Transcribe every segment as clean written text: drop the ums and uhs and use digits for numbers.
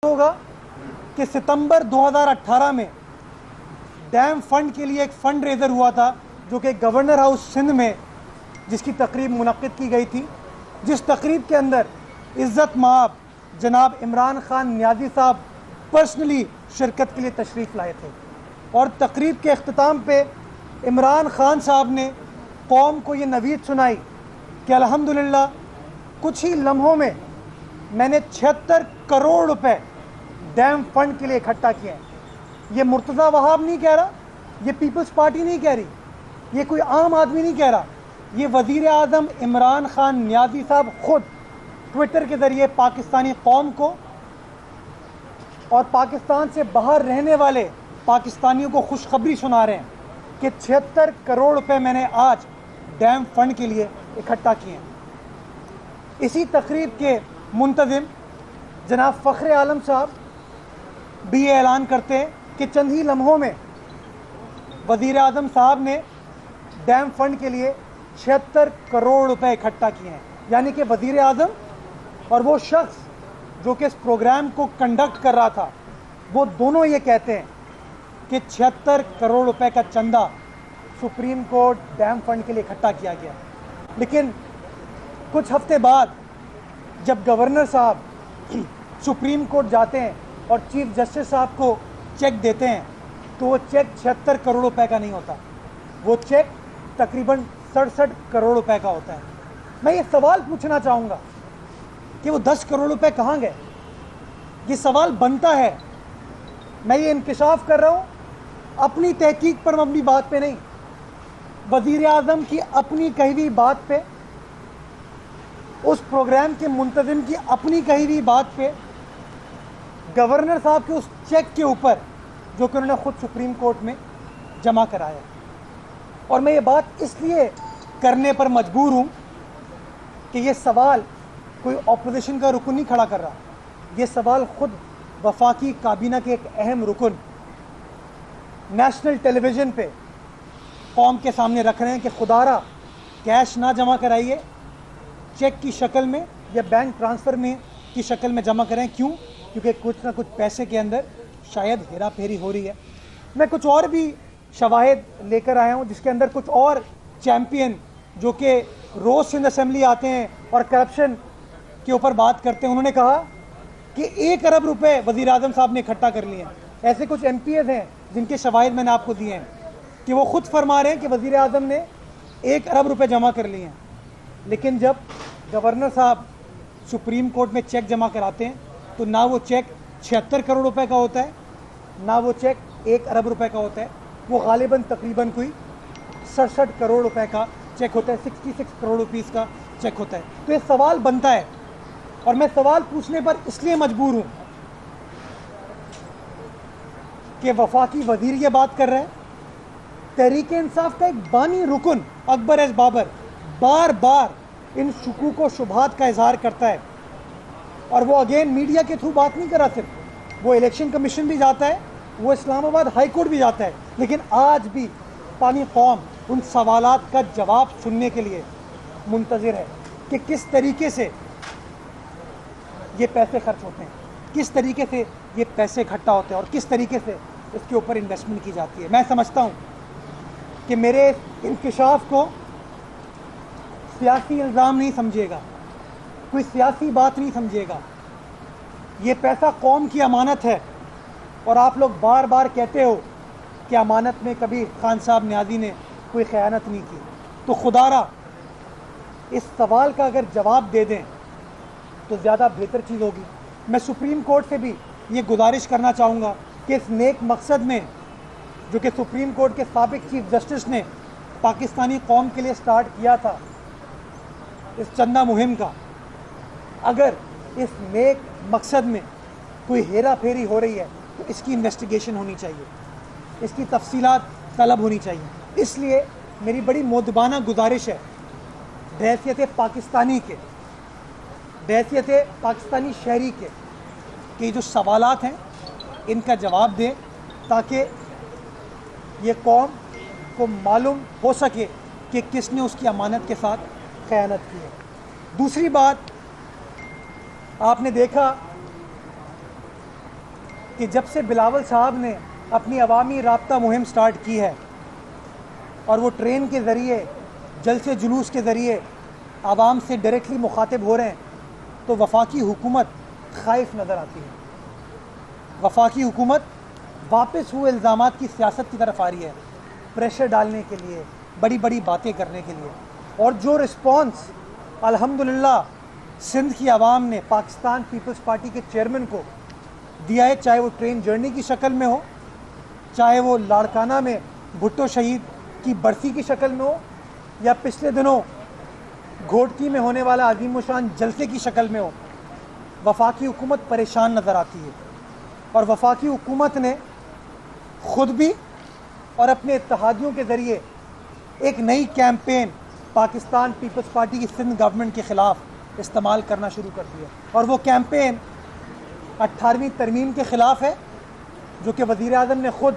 ہوگا کہ ستمبر 2018 میں ڈیم فنڈ کے لیے ایک فنڈ ریزر ہوا تھا جو کہ گورنر ہاؤس سندھ میں جس کی تقریب منعقد کی گئی تھی، جس تقریب کے اندر عزت مآب جناب عمران خان نیازی صاحب پرسنلی شرکت کے لیے تشریف لائے تھے، اور تقریب کے اختتام پہ عمران خان صاحب نے قوم کو یہ نوید سنائی کہ الحمدللہ کچھ ہی لمحوں میں میں نے 76 کروڑ روپے ڈیم فنڈ کے لیے اکٹھا کیے ہیں۔ یہ مرتضی وہاب نہیں کہہ رہا، یہ پیپلز پارٹی نہیں کہہ رہی، یہ کوئی عام آدمی نہیں کہہ رہا، یہ وزیر اعظم عمران خان نیازی صاحب خود ٹویٹر کے ذریعے پاکستانی قوم کو اور پاکستان سے باہر رہنے والے پاکستانیوں کو خوشخبری سنا رہے ہیں کہ 76 کروڑ روپے میں نے آج ڈیم فنڈ کے لیے اکٹھا کیے ہیں۔ اسی تقریب کے منتظم جناب فخر عالم صاحب بھی یہ اعلان کرتے ہیں کہ چند ہی لمحوں میں وزیر اعظم صاحب نے ڈیم فنڈ کے لیے 76 کروڑ روپے اکٹھا کیے ہیں، یعنی کہ وزیر اعظم اور وہ شخص جو کہ اس پروگرام کو کنڈکٹ کر رہا تھا وہ دونوں یہ کہتے ہیں کہ 76 کروڑ روپے کا چندہ سپریم کورٹ ڈیم فنڈ کے لیے اکٹھا کیا گیا۔ لیکن کچھ ہفتے بعد جب گورنر صاحب سپریم کورٹ جاتے ہیں اور چیف جسٹس صاحب کو چیک دیتے ہیں تو وہ چیک 76 کروڑ روپے کا نہیں ہوتا، وہ چیک تقریباً 67 کروڑ روپے کا ہوتا ہے۔ میں یہ سوال پوچھنا چاہوں گا کہ وہ 10 کروڑ روپے کہاں گئے؟ یہ سوال بنتا ہے۔ میں یہ انکشاف کر رہا ہوں اپنی تحقیق پر مبنی بات پہ نہیں، وزیر اعظم کی اپنی کہی ہوئی بات پہ، اس پروگرام کے منتظم کی اپنی کہی ہوئی بات پہ، گورنر صاحب کے اس چیک کے اوپر جو کہ انہوں نے خود سپریم کورٹ میں جمع کرایا۔ اور میں یہ بات اس لیے کرنے پر مجبور ہوں کہ یہ سوال کوئی اپوزیشن کا رکن نہیں کھڑا کر رہا، یہ سوال خود وفاقی کابینہ کے ایک اہم رکن نیشنل ٹیلی ویژن پہ قوم کے سامنے رکھ رہے ہیں کہ خدا را کیش نہ جمع کرائیے، چیک کی شکل میں یا بینک ٹرانسفر میں کی شکل میں جمع کریں۔ کیوں؟ کیونکہ کچھ نہ کچھ پیسے کے اندر شاید ہیرا پھیری ہو رہی ہے۔ میں کچھ اور بھی شواہد لے کر آیا ہوں جس کے اندر کچھ اور چیمپئن جو کہ روز سندھ اسمبلی آتے ہیں اور کرپشن کے اوپر بات کرتے ہیں، انہوں نے کہا کہ 1 ارب روپے وزیر اعظم صاحب نے اکٹھا کر لیے ہیں۔ ایسے کچھ ایم پی ایز ہیں جن کے شواہد میں نے آپ کو دیے ہیں کہ وہ خود فرما رہے ہیں کہ وزیر اعظم نے 1 ارب روپے جمع کر لیے ہیں، لیکن جب گورنر صاحب سپریم کورٹ میں چیک جمع کراتے ہیں تو نہ وہ چیک 76 کروڑ روپے کا ہوتا ہے، نہ وہ چیک 1 ارب روپے کا ہوتا ہے، وہ غالباً تقریباً کوئی 67 کروڑ روپے کا چیک ہوتا ہے، 66 کروڑ روپیز کا چیک ہوتا ہے۔ تو یہ سوال بنتا ہے، اور میں سوال پوچھنے پر اس لیے مجبور ہوں کہ وفاقی وزیر یہ بات کر رہے ہیں، تحریک انصاف کا ایک بانی رکن اکبر ایس بابر بار بار ان شکوک و شبہات کا اظہار کرتا ہے، اور وہ اگین میڈیا کے تھرو بات نہیں کر رہا، صرف وہ الیکشن کمیشن بھی جاتا ہے، وہ اسلام آباد ہائی کورٹ بھی جاتا ہے، لیکن آج بھی پانی قوم ان سوالات کا جواب سننے کے لیے منتظر ہے کہ کس طریقے سے یہ پیسے خرچ ہوتے ہیں، کس طریقے سے یہ پیسے اکٹھا ہوتے ہیں، اور کس طریقے سے اس کے اوپر انویسٹمنٹ کی جاتی ہے۔ میں سمجھتا ہوں کہ میرے انکشاف کو سیاسی الزام نہیں سمجھے گا، کوئی سیاسی بات نہیں سمجھے گا، یہ پیسہ قوم کی امانت ہے، اور آپ لوگ بار بار کہتے ہو کہ امانت میں کبھی خان صاحب نیازی نے کوئی خیانت نہیں کی، تو خدا را اس سوال کا اگر جواب دے دیں تو زیادہ بہتر چیز ہوگی۔ میں سپریم کورٹ سے بھی یہ گزارش کرنا چاہوں گا کہ اس نیک مقصد میں جو کہ سپریم کورٹ کے سابق چیف جسٹس نے پاکستانی قوم کے لیے سٹارٹ کیا تھا، اس چندہ مہم کا، اگر اس نیک مقصد میں کوئی ہیرا پھیری ہو رہی ہے تو اس کی انویسٹیگیشن ہونی چاہیے، اس کی تفصیلات طلب ہونی چاہیے۔ اس لیے میری بڑی مؤدبانہ گزارش ہے بحیثیت پاکستانی کے، بحیثیت پاکستانی شہری کے، کہ یہ جو سوالات ہیں ان کا جواب دیں تاکہ یہ قوم کو معلوم ہو سکے کہ کس نے اس کی امانت کے ساتھ خیانت کی ہے۔ دوسری بات، آپ نے دیکھا کہ جب سے بلاول صاحب نے اپنی عوامی رابطہ مہم سٹارٹ کی ہے اور وہ ٹرین کے ذریعے جلسے جلوس کے ذریعے عوام سے ڈائریکٹلی مخاطب ہو رہے ہیں تو وفاقی حکومت خائف نظر آتی ہے۔ وفاقی حکومت واپس ہوئے الزامات کی سیاست کی طرف آ رہی ہے، پریشر ڈالنے کے لیے، بڑی بڑی باتیں کرنے کے لیے۔ اور جو رسپانس الحمدللہ سندھ کی عوام نے پاکستان پیپلز پارٹی کے چیئرمین کو دیا ہے، چاہے وہ ٹرین جرنی کی شکل میں ہو، چاہے وہ لاڑکانہ میں بھٹو شہید کی برسی کی شکل میں ہو، یا پچھلے دنوں گھوٹکی میں ہونے والا عظیم الشان جلسے کی شکل میں ہو، وفاقی حکومت پریشان نظر آتی ہے۔ اور وفاقی حکومت نے خود بھی اور اپنے اتحادیوں کے ذریعے ایک نئی کیمپین پاکستان پیپلز پارٹی کی سندھ گورنمنٹ کے خلاف استعمال کرنا شروع کر دیا، اور وہ کیمپین 18ویں ترمیم کے خلاف ہے، جو کہ وزیر اعظم نے خود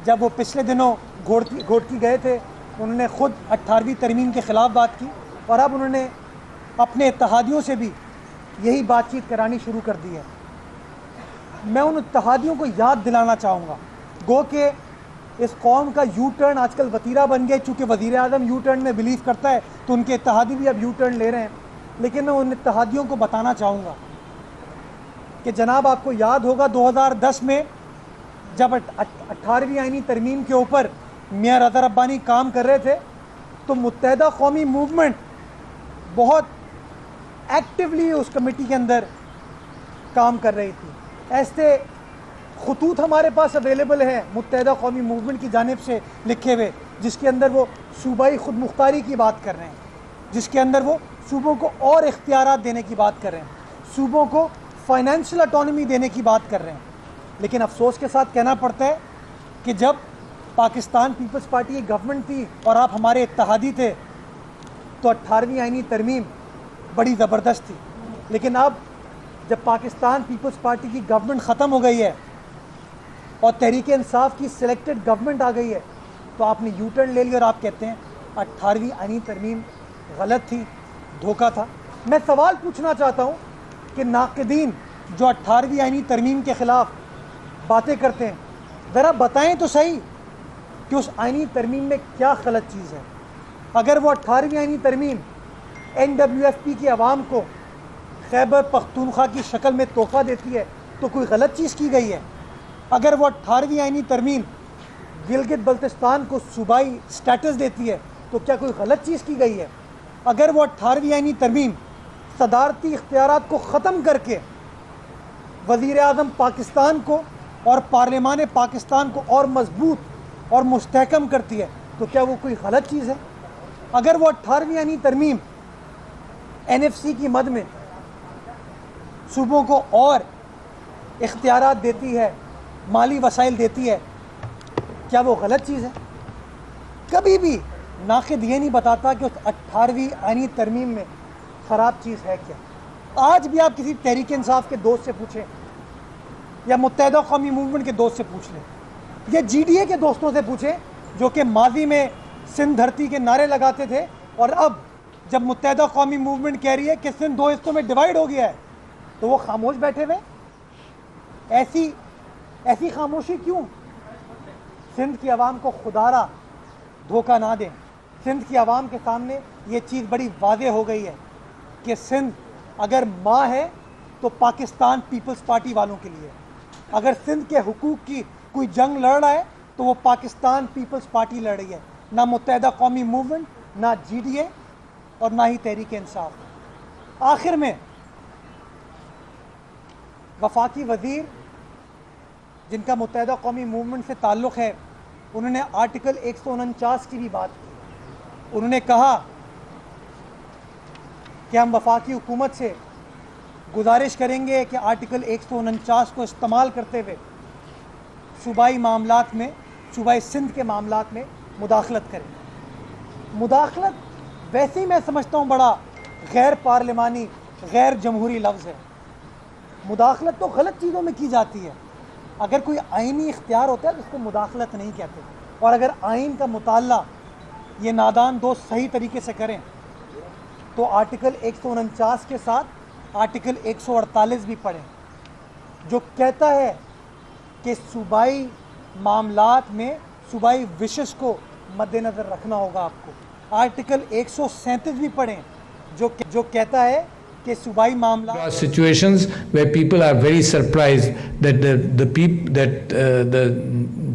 جب وہ پچھلے دنوں گھوٹکی گئے تھے انہوں نے خود 18ویں ترمیم کے خلاف بات کی، اور اب انہوں نے اپنے اتحادیوں سے بھی یہی بات چیت کرانی شروع کر دی ہے۔ میں ان اتحادیوں کو یاد دلانا چاہوں گا، گو کہ اس قوم کا یو ٹرن آج کل وتیرہ بن گیا، چونکہ وزیر اعظم یو ٹرن میں بلیو کرتا ہے تو ان کے اتحادی بھی اب یو ٹرن لے رہے ہیں، لیکن میں ان اتحادیوں کو بتانا چاہوں گا کہ جناب آپ کو یاد ہوگا 2010 میں جب 18ویں آئینی ترمیم کے اوپر میاں رضا ربانی کام کر رہے تھے تو متحدہ قومی موومنٹ بہت ایکٹیولی اس کمیٹی کے اندر کام کر رہی تھی۔ ایسے خطوط ہمارے پاس اویلیبل ہیں متحدہ قومی موومنٹ کی جانب سے لکھے ہوئے، جس کے اندر وہ صوبائی خود مختاری کی بات کر رہے ہیں، جس کے اندر وہ صوبوں کو اور اختیارات دینے کی بات کر رہے ہیں، صوبوں کو فائنینشیل اٹانومی دینے کی بات کر رہے ہیں۔ لیکن افسوس کے ساتھ کہنا پڑتا ہے کہ جب پاکستان پیپلز پارٹی کی گورنمنٹ تھی اور آپ ہمارے اتحادی تھے تو 18ویں آئینی ترمیم بڑی زبردست تھی، لیکن اب جب پاکستان پیپلز پارٹی کی گورنمنٹ ختم ہو گئی ہے اور تحریک انصاف کی سلیکٹڈ گورنمنٹ آ گئی ہے تو آپ نے یو ٹرن لے لیا اور آپ کہتے ہیں 18ویں آئینی ترمیم غلط تھی، دھوکہ تھا۔ میں سوال پوچھنا چاہتا ہوں کہ ناقدین جو 18ویں آئینی ترمیم کے خلاف باتیں کرتے ہیں ذرا بتائیں تو صحیح کہ اس آئینی ترمیم میں کیا غلط چیز ہے۔ اگر وہ 18ویں آئینی ترمیم NWFP کی عوام کو خیبر پختونخوا کی شکل میں تحفہ دیتی ہے تو کوئی غلط چیز کی گئی ہے؟ اگر وہ 18ویں آئینی ترمیم گلگت بلتستان کو صوبائی سٹیٹس دیتی ہے تو کیا کوئی غلط چیز کی گئی ہے؟ اگر وہ 18ویں آئینی ترمیم صدارتی اختیارات کو ختم کر کے وزیر اعظم پاکستان کو اور پارلیمان پاکستان کو اور مضبوط اور مستحکم کرتی ہے تو کیا وہ کوئی غلط چیز ہے؟ اگر وہ 18ویں آئینی ترمیم NFC کی مد میں صوبوں کو اور اختیارات دیتی ہے، مالی وسائل دیتی ہے، کیا وہ غلط چیز ہے؟ کبھی بھی ناقد یہ نہیں بتاتا کہ اس 18ویں آئینی ترمیم میں خراب چیز ہے کیا۔ آج بھی آپ کسی تحریک انصاف کے دوست سے پوچھیں یا متحدہ قومی موومنٹ کے دوست سے پوچھ لیں یا GDA کے دوستوں سے پوچھیں جو کہ ماضی میں سندھ دھرتی کے نعرے لگاتے تھے اور اب جب متحدہ قومی موومنٹ کہہ رہی ہے کہ سندھ 2 حصوں میں ڈیوائیڈ ہو گیا ہے تو وہ خاموش بیٹھے ہوئے۔ ایسی خاموشی کیوں؟ سندھ کی عوام کو خدارا دھوکہ نہ دیں۔ سندھ کی عوام کے سامنے یہ چیز بڑی واضح ہو گئی ہے کہ سندھ اگر ماں ہے تو پاکستان پیپلز پارٹی والوں کے لیے، اگر سندھ کے حقوق کی کوئی جنگ لڑ رہا ہے تو وہ پاکستان پیپلز پارٹی لڑ رہی ہے، نہ متحدہ قومی موومنٹ، نہ GDA اور نہ ہی تحریک انصاف۔ آخر میں وفاقی وزیر جن کا متحدہ قومی موومنٹ سے تعلق ہے انہوں نے آرٹیکل 149 کی بھی بات کی۔ انہوں نے کہا کہ ہم وفاقی حکومت سے گزارش کریں گے کہ آرٹیکل 149 کو استعمال کرتے ہوئے صوبائی معاملات میں، صوبائی سندھ کے معاملات میں مداخلت کریں۔ مداخلت ویسے ہی میں سمجھتا ہوں بڑا غیر پارلیمانی، غیر جمہوری لفظ ہے۔ مداخلت تو غلط چیزوں میں کی جاتی ہے، اگر کوئی آئینی اختیار ہوتا ہے تو اس کو مداخلت نہیں کہتے، اور اگر آئین کا مطالعہ یہ نادان دوست صحیح طریقے سے کریں تو آرٹیکل 149 کے ساتھ آرٹیکل 148 بھی پڑھیں جو کہتا ہے کہ صوبائی معاملات میں صوبائی وشز کو مد نظر رکھنا ہوگا آپ کو. آرٹیکل 137 بھی پڑھیں جو کہتا ہے کہ صوبائی معاملات situations where people are very surprised that the